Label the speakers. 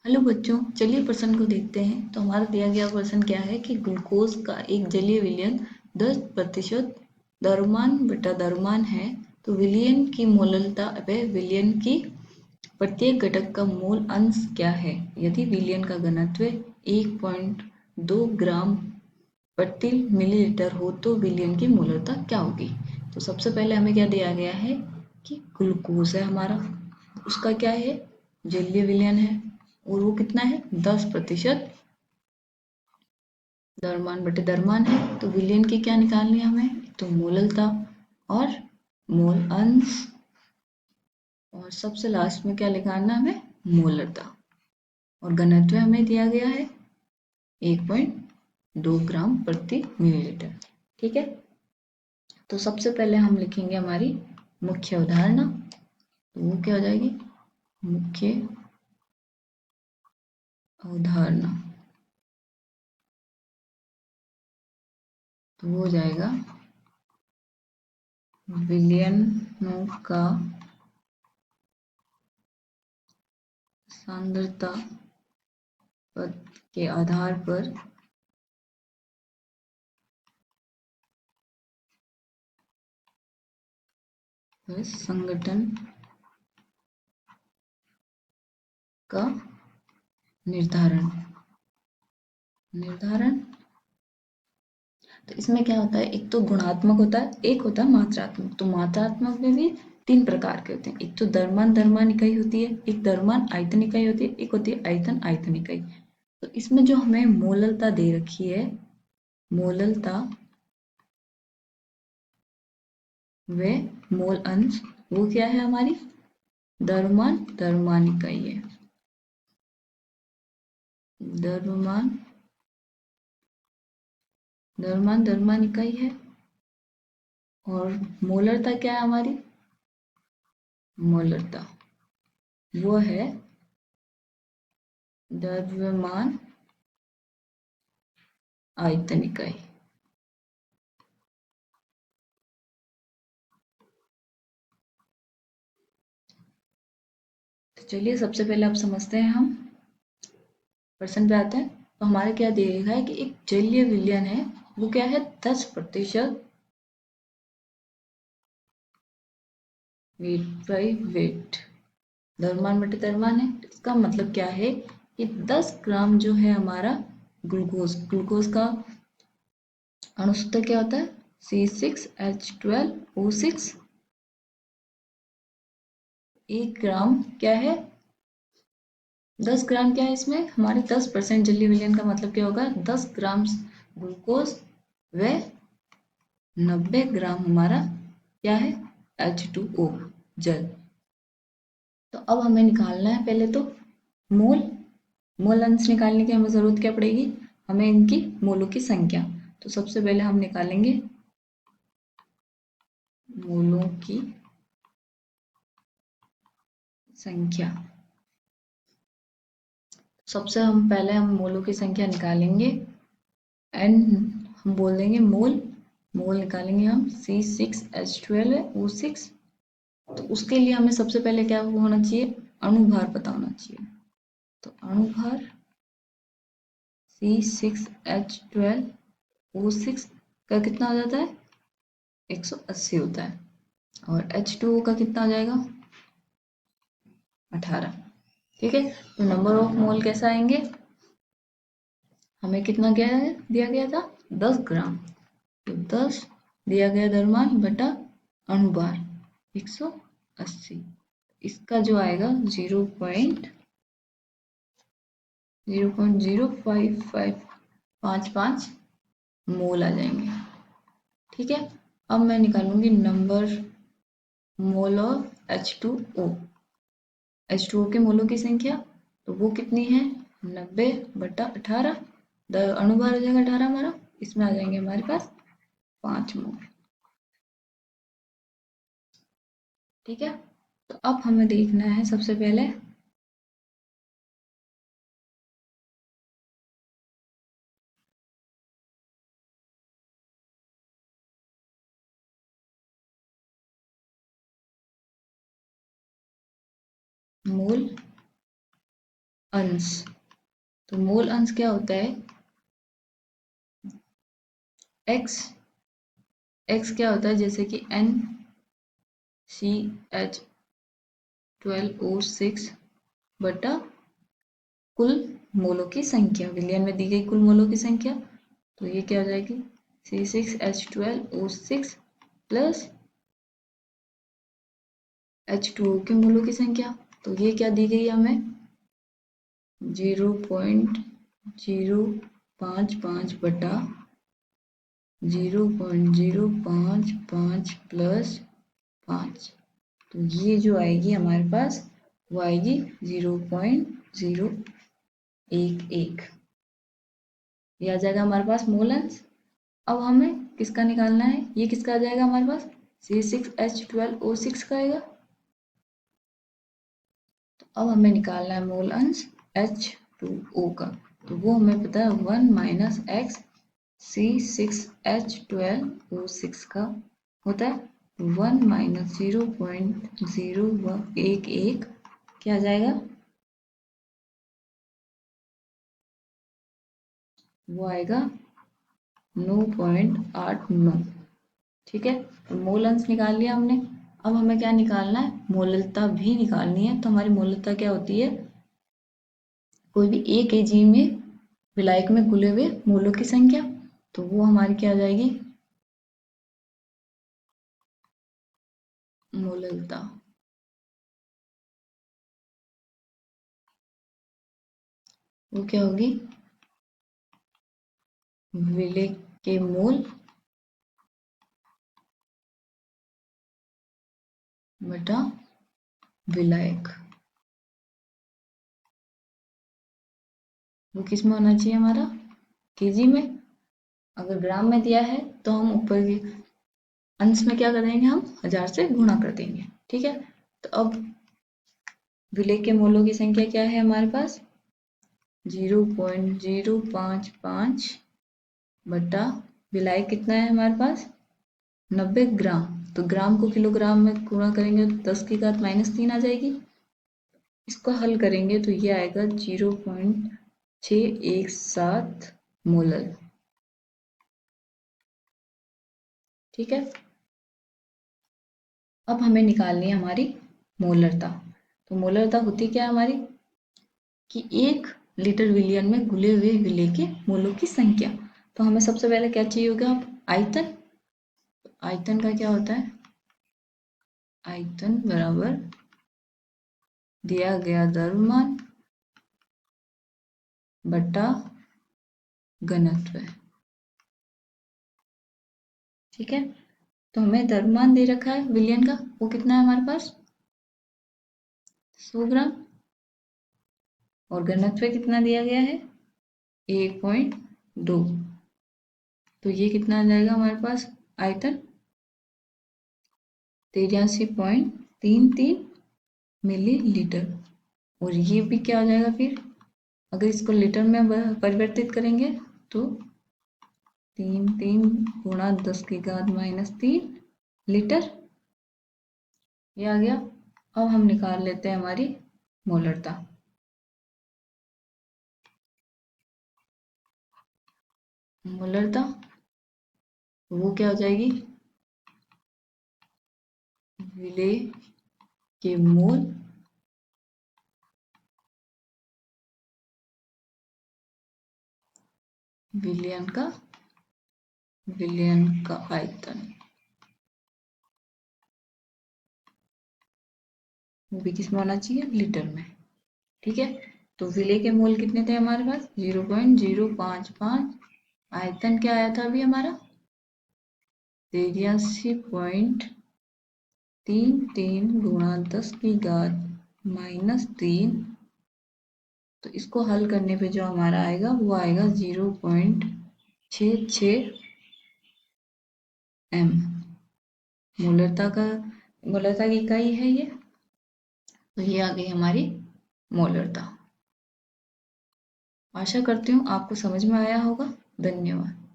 Speaker 1: Hello बच्चों, चलिए प्रश्न को देखते हैं। तो हमारा दिया गया प्रश्न क्या है कि ग्लूकोज का एक जलीय विलयन 10% द्रव्यमान बटा द्रव्यमान है, तो विलयन की मोललता व विलयन की प्रत्येक घटक का मोल अंश क्या है यदि विलयन का घनत्व 1.2 ग्राम प्रति मिलीलीटर हो तो विलयन की मोललता क्या होगी। तो सबसे पहले हमें क्या दिया गया है कि ग्लूकोज है हमारा, उसका क्या है, जलीय विलयन है और वो कितना है 10% द्रव्यमान बटे द्रव्यमान है। तो विलयन की क्या निकालनी है हमें, तो मोललता और मोल अंश, और सबसे लास्ट में क्या निकालना है हमें, मोलरता। और घनत्व हमें दिया गया है 1.2 ग्राम प्रति मिलीलीटर। ठीक है, तो सबसे पहले हम लिखेंगे हमारी मुख्य अवधारणा। तो वो क्या हो जाएगी, मुख्य अवधारणा। तो वो हो जाएगा विलयनों का सांद्रता पद के आधार पर संगठन का निर्धारण। तो इसमें क्या होता है, एक तो गुणात्मक होता है, एक होता है मात्रात्मक। तो मात्रात्मक में भी तीन प्रकार के होते हैं, एक तो द्रव्यमान द्रव्यमान इकाई होती है, एक द्रव्यमान आयतन इकाई होती है, एक होती है आयतन आयतन इकाई। तो इसमें जो हमें मोललता दे रखी है, मोललता व मोल अंश, वो क्या है हमारी द्रव्यमान द्रव्यमान इकाई है। द्रव्यमान द्रव्यमान द्रव्यमान इकाई है। और मोलरता क्या है हमारी, मोलरता वो है द्रव्यमान आयतन इकाई। तो चलिए सबसे पहले आप समझते हैं, हम प्रश्न पे आते हैं। तो हमारे क्या दिया है कि एक जलीय विलयन है, वो क्या है 10% वेट बाई वेट, द्रव्यमान बटे द्रव्यमान है। इसका मतलब क्या है कि 10 ग्राम जो है हमारा ग्लूकोज का अणुसूत्र क्या होता है C6H12O6। 1 ग्राम क्या है, 10 ग्राम क्या है, इसमें हमारे 10% जलीय विलयन का मतलब क्या होगा, 10 ग्राम ग्लूकोज व 90 ग्राम हमारा क्या है H2O जल। तो अब हमें निकालना है पहले तो मोल, मोल अंश निकालने की हमें जरूरत क्या पड़ेगी, हमें इनकी मोलों की संख्या। तो सबसे पहले हम निकालेंगे मोलों की संख्या। सबसे हम पहले हम मोलों की संख्या निकालेंगे, एन हम बोल देंगे मोल, मोल निकालेंगे हम C6H12O6। तो उसके लिए हमें सबसे पहले क्या होना चाहिए, अणुभार पता होना चाहिए। तो अणुभार C6H12O6 का कितना हो जाता है 180 होता है, और H2O का कितना हो जाएगा 18। ठीक है, तो नंबर ऑफ मोल कैसा आएंगे, हमें कितना क्या है दिया गया था 10 ग्राम। तो 10 दिया गया द्रव्यमान बटा अणुभार 180, इसका जो आएगा 0.05555 मोल आ जाएंगे। ठीक है, अब मैं निकालूंगी नंबर मोल ऑफ H2O के मोलों की संख्या। तो वो कितनी है 90/18, अणुभार हो जाएगा 18 हमारा, इसमें आ जाएंगे हमारे पास 5 मोल। ठीक है, तो अब हमें देखना है सबसे पहले मोल अंश। तो मोल अंश क्या होता है, x क्या होता है, जैसे कि NCH12O6 बटा कुल मोलों की संख्या, विलयन में दी गई कुल मोलों की संख्या। तो ये क्या हो जाएगी, C6H12O6 प्लस H2O के मोलों की संख्या। तो ये क्या दी गई हमें, 0.055 बटा 0.055 प्लस 5। तो ये जो आएगी हमारे पास वो आएगी 0.011। ये आ जाएगा हमारे पास मोल अंश। अब हमें किसका निकालना है, ये किसका आ जाएगा हमारे पास, C6H12O6 का आएगा। तो अब हमें निकालना है मोल अंश H2O का। तो वो हमें पता है 1 माइनस एक्स C6H12O6 का होता है 1 माइनस 0.011 क्या आ जाएगा, वो आएगा 9.89। ठीक है, तो मोल अंश निकाल लिया हमने। अब हमें क्या निकालना है, मोललता भी निकालनी है। तो हमारी मोललता क्या होती है, कोई भी 1 kg में विलायक में घुले हुए मोलों की संख्या। तो वो हमारी क्या आ जाएगी, मोललता। वो क्या होगी, विलेय के मोल बटा विलायक। वो किस में होना चाहिए हमारा, केजी में। अगर ग्राम में दिया है तो हम ऊपर के अंश में क्या कर देंगे, हम 1000 से गुणा कर देंगे। ठीक है, तो अब विलेय के मोलों की संख्या क्या है हमारे पास, 0.055 बटा विलायक कितना है हमारे पास 90 ग्राम। तो ग्राम को किलोग्राम में गुणा करेंगे तो 10 की घात -3 आ जाएगी। इसको हल करेंगे तो ये आएगा 0.617 मोलर। ठीक है, अब हमें निकालनी है हमारी मोलरता। तो मोलरता होती क्या है हमारी, कि 1 लीटर विलियन में घुले हुए विलेय के मोलों की संख्या। तो हमें सबसे पहले क्या चाहिए होगा, आयतन। आयतन का क्या होता है, आयतन बराबर दिया गया द्रव्यमान बटा घनत्व। ठीक है, तो हमें द्रव्यमान दे रखा है विलियन का, वो कितना है हमारे पास 100 ग्राम, और घनत्व कितना दिया गया है 1.2। तो ये कितना आ जाएगा हमारे पास आयतन 83.33 मिलीलीटर। और ये भी क्या आ जाएगा फिर, अगर इसको लीटर में परिवर्तित करेंगे तो 3 गुणा 10 की घात -3 लीटर, ये आ गया। अब हम निकाल लेते हैं हमारी मोलरता। मोलरता वो क्या हो जाएगी, विलेय के मोल विलयन का आयतन, वो भी किस में होना चाहिए, लीटर में। ठीक है, तो विलेय के मोल कितने थे हमारे पास 0.055। आयतन क्या आया था अभी हमारा 83.33 गुणा 10 की घात -3। तो इसको हल करने पे जो हमारा आएगा वो आएगा 0.66 m। मोलरता की इकाई है ये। तो ये आ गई हमारी मोलरता। आशा करती हूँ आपको समझ में आया होगा। धन्यवाद।